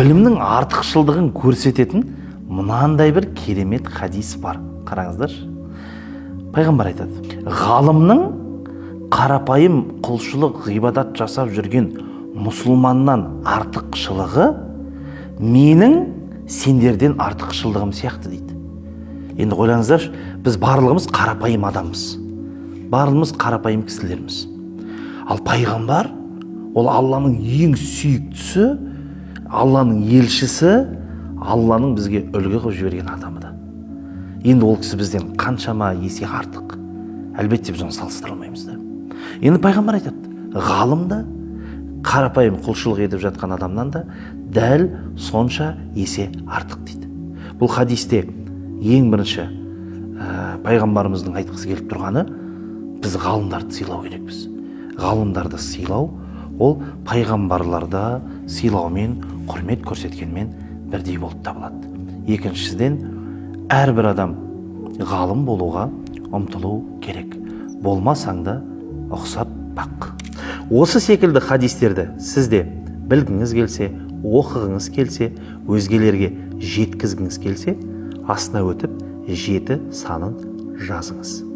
білімнің артықшылдығын көрсететін мынандай бір керемет хадис бар. Қараңыздаршы. Пайғамбар айтады: ғалымның қарапайым құлшылық ғибадат жасап жүрген мұсылманнан артықшылығы менің сендерден артықшылығым сияқты дейді. Енді ойлаңыздаршы, біз барлығымыз қарапайым адамбыз. Барлығымыз қарапайым кісілерміз. Ал пайғамбар ол Алланың ең сүйіктісі, Алланың елшісі, Алланың бізге үлгі қылып жіберген адамы да. Енді ол кісі бізден қаншама есе артық. Әлбетте біз оны салыстыра алмаймыз да. Енді пайғамбар айтады: ғалым да қарапайым құлшылық етіп жатқан адамнан да дәл сонша есе артық дейді. Бұл хадисте ең бірінші пайғамбарымыздың айтқысы келіп тұрғаны, біз ғалымдарды сыйлау керекпіз. Ғалымдарды сыйлау ол пайғамбарларда сыйлаумен, құрмет көрсеткенмен бірдей болып табылады. Екіншіден, әрбір адам ғалым болуға ұмтылу керек. Болмасаң да ұқсап бақ. Осы секілді хадистерді сізде білгіңіз келсе, оқығыңыз келсе, өзгелерге жеткізгіңіз келсе, астына өтіп 7 санын жазыңыз.